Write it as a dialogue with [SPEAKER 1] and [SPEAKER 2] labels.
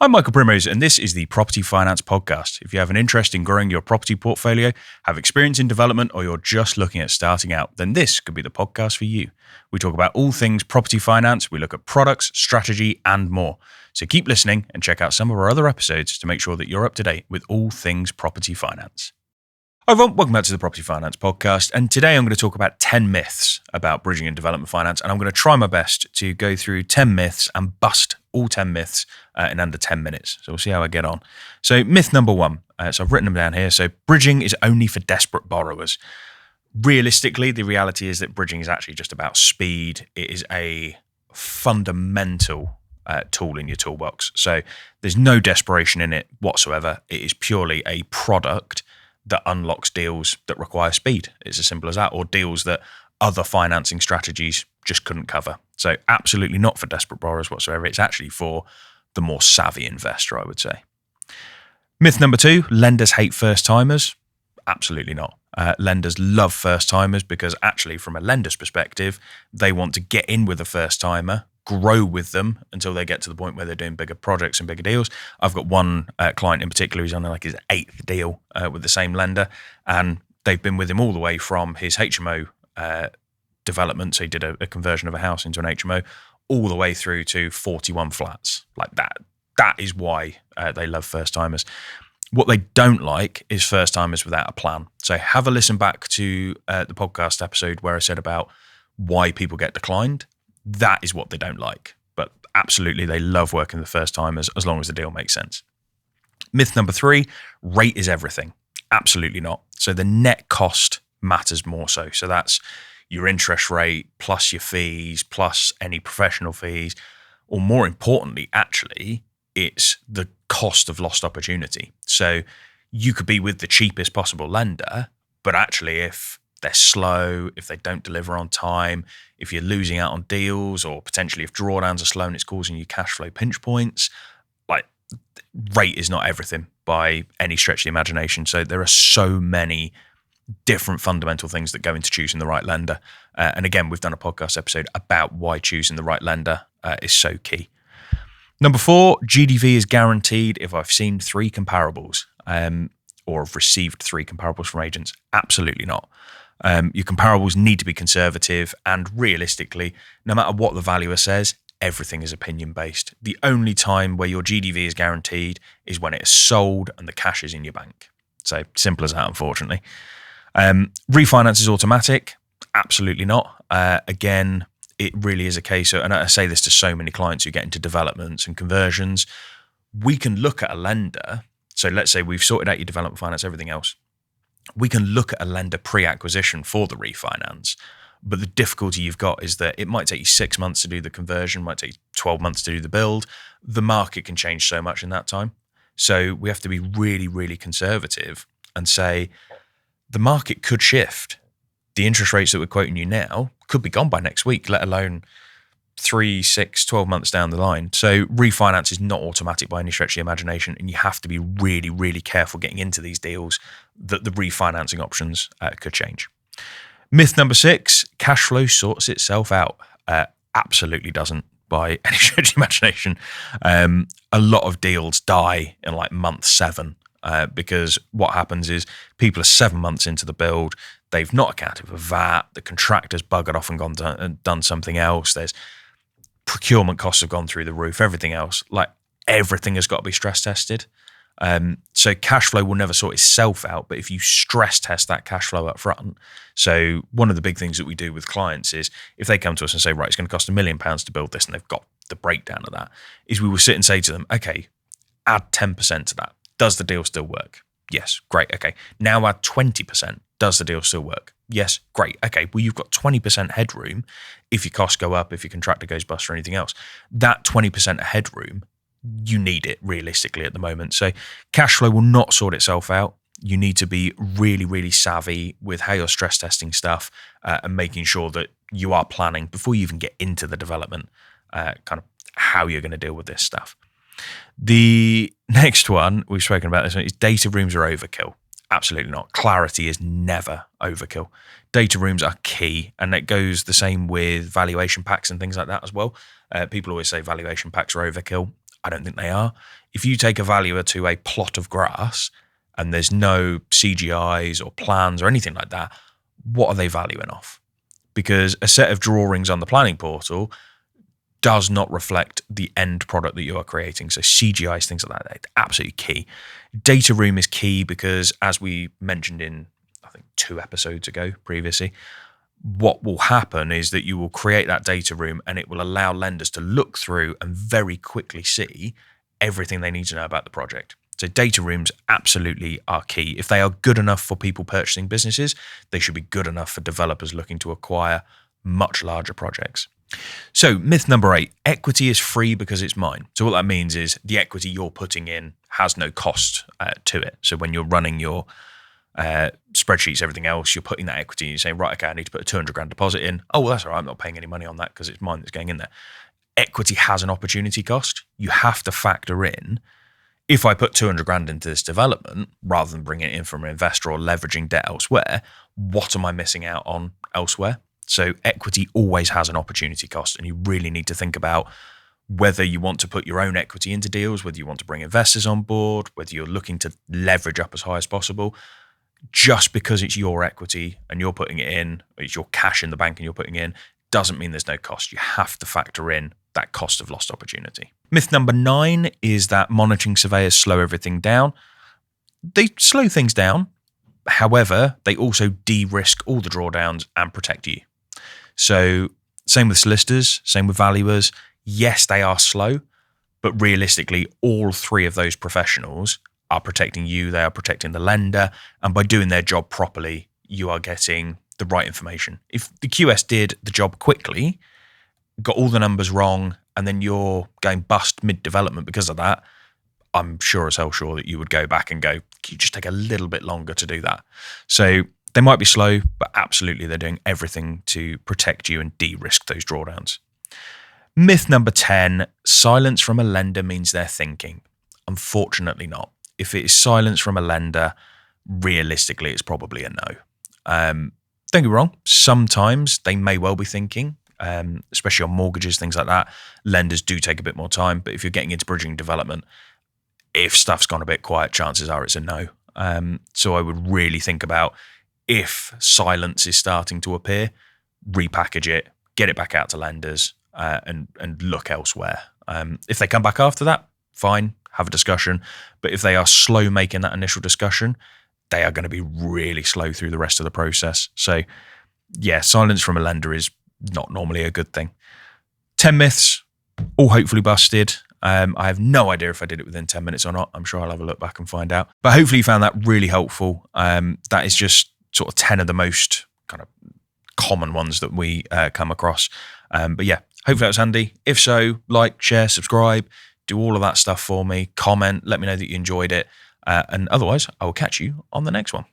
[SPEAKER 1] I'm Michael Primrose, and this is the Property Finance Podcast. If you have an interest in growing your property portfolio, have experience in development, or you're just looking at starting out, then this could be the podcast for you. We talk about all things property finance, we look at products, strategy, and more. So keep listening and check out some of our other episodes to make sure that you're up to date with all things property finance. Hi everyone, welcome back to the Property Finance Podcast, and today I'm going to talk about 10 myths about bridging and development finance, and I'm going to try my best to go through 10 myths and bust all 10 myths in under 10 minutes. So we'll see how I get on. So myth number one, so I've written them down here. So bridging is only for desperate borrowers. Realistically, the reality is that bridging is actually just about speed. It is a fundamental tool in your toolbox. So there's no desperation in it whatsoever. It is purely a product that unlocks deals that require speed. It's as simple as that, or deals that other financing strategies just couldn't cover. So absolutely not for desperate borrowers whatsoever. It's actually for the more savvy investor, I would say. Myth number two, lenders hate first-timers. Absolutely not. Lenders love first-timers because actually from a lender's perspective, they want to get in with a first-timer, grow with them until they get to the point where they're doing bigger projects and bigger deals. I've got one client in particular who's on like his 8th deal with the same lender, and they've been with him all the way from his HMO development. So he did a conversion of a house into an HMO, all the way through to 41 flats like that. That is why they love first timers. What they don't like is first timers without a plan. So have a listen back to the podcast episode where I said about why people get declined. That is what they don't like. But absolutely, they love working with first timers as long as the deal makes sense. Myth number three, rate is everything. Absolutely not. So the net cost matters more so. So that's your interest rate plus your fees plus any professional fees, or more importantly, actually, it's the cost of lost opportunity. So you could be with the cheapest possible lender, but actually if they're slow, if they don't deliver on time, if you're losing out on deals, or potentially if drawdowns are slow and it's causing you cash flow pinch points, like rate is not everything by any stretch of the imagination. So there are so many different fundamental things that go into choosing the right lender. And again, we've done a podcast episode about why choosing the right lender is so key. Number four, GDV is guaranteed if I've seen 3 comparables or have received 3 comparables from agents. Absolutely not. Your comparables need to be conservative, and realistically, no matter what the valuer says, everything is opinion-based. The only time where your GDV is guaranteed is when it is sold and the cash is in your bank. So simple as that, unfortunately. Refinance is automatic? Absolutely not. Again, it really is a case of, and I say this to so many clients who get into developments and conversions, we can look at a lender. So let's say we've sorted out your development finance, everything else. We can look at a lender pre-acquisition for the refinance, but the difficulty you've got is that it might take you 6 months to do the conversion, might take you 12 months to do the build. The market can change so much in that time. So we have to be really, really conservative and say the market could shift. The interest rates that we're quoting you now could be gone by next week, let alone 3, 6, 12 months down the line. So refinance is not automatic by any stretch of the imagination, and you have to be really, really careful getting into these deals that the refinancing options could change. Myth number 6, cash flow sorts itself out. Absolutely doesn't by any stretch of the imagination. A lot of deals die in like month 7 because what happens is people are 7 months into the build, they've not accounted for VAT, the contractor's buggered off and done something else, there's procurement costs have gone through the roof, everything else, like everything has got to be stress tested. So cash flow will never sort itself out, but if you stress test that cash flow up front, so one of the big things that we do with clients is if they come to us and say, right, it's going to cost £1 million to build this, and they've got the breakdown of that, is we will sit and say to them, okay, add 10% to that. Does the deal still work? Yes, great. Okay, now add 20%. Does the deal still work? Yes, great. Okay, well, you've got 20% headroom if your costs go up, if your contractor goes bust or anything else. That 20% headroom, you need it realistically at the moment. So cash flow will not sort itself out. You need to be really, really savvy with how you're stress testing stuff and making sure that you are planning before you even get into the development, kind of how you're going to deal with this stuff. The next one, we've spoken about this one, is data rooms are overkill. Absolutely not. Clarity is never overkill. Data rooms are key, and it goes the same with valuation packs and things like that as well. People always say valuation packs are overkill. I don't think they are. If you take a valuer to a plot of grass and there's no CGIs or plans or anything like that, what are they valuing off? Because a set of drawings on the planning portal does not reflect the end product that you are creating. So CGIs, things like that, they're absolutely key. Data room is key because, as we mentioned in, I think, 2 episodes ago previously, what will happen is that you will create that data room and it will allow lenders to look through and very quickly see everything they need to know about the project. So data rooms absolutely are key. If they are good enough for people purchasing businesses, they should be good enough for developers looking to acquire much larger projects. So myth number 8, equity is free because it's mine. So what that means is the equity you're putting in has no cost to it. So when you're running your spreadsheets, everything else, you're putting that equity and you're saying, right, okay, I need to put a 200 grand deposit in. Oh, well, that's all right. I'm not paying any money on that because it's mine that's going in there. Equity has an opportunity cost. You have to factor in, if I put 200 grand into this development, rather than bringing it in from an investor or leveraging debt elsewhere, what am I missing out on elsewhere? So equity always has an opportunity cost, and you really need to think about whether you want to put your own equity into deals, whether you want to bring investors on board, whether you're looking to leverage up as high as possible. Just because it's your equity and you're putting it in, or it's your cash in the bank and you're putting in, doesn't mean there's no cost. You have to factor in that cost of lost opportunity. Myth number 9 is that monitoring surveyors slow everything down. They slow things down. However, they also de-risk all the drawdowns and protect you. So same with solicitors, same with valuers. Yes, they are slow, but realistically, all 3 of those professionals are protecting you, they are protecting the lender, and by doing their job properly, you are getting the right information. If the QS did the job quickly, got all the numbers wrong, and then you're going bust mid-development because of that, I'm sure as hell sure that you would go back and go, can you just take a little bit longer to do that? So they might be slow, but absolutely they're doing everything to protect you and de-risk those drawdowns. Myth number 10, silence from a lender means they're thinking. Unfortunately not. If it is silence from a lender, realistically, it's probably a no. Don't get me wrong, sometimes they may well be thinking, especially on mortgages, things like that. Lenders do take a bit more time, but if you're getting into bridging development, if stuff's gone a bit quiet, chances are it's a no. So I would really think about, if silence is starting to appear, repackage it, get it back out to lenders, and look elsewhere. If they come back after that, fine, have a discussion. But if they are slow making that initial discussion, they are going to be really slow through the rest of the process. So yeah, silence from a lender is not normally a good thing. 10 myths, all hopefully busted. I have no idea if I did it within 10 minutes or not. I'm sure I'll have a look back and find out. But hopefully you found that really helpful. That is just sort of 10 of the most kind of common ones that we come across. But yeah, hopefully that was handy. If so, like, share, subscribe, do all of that stuff for me. Comment, let me know that you enjoyed it. And otherwise, I will catch you on the next one.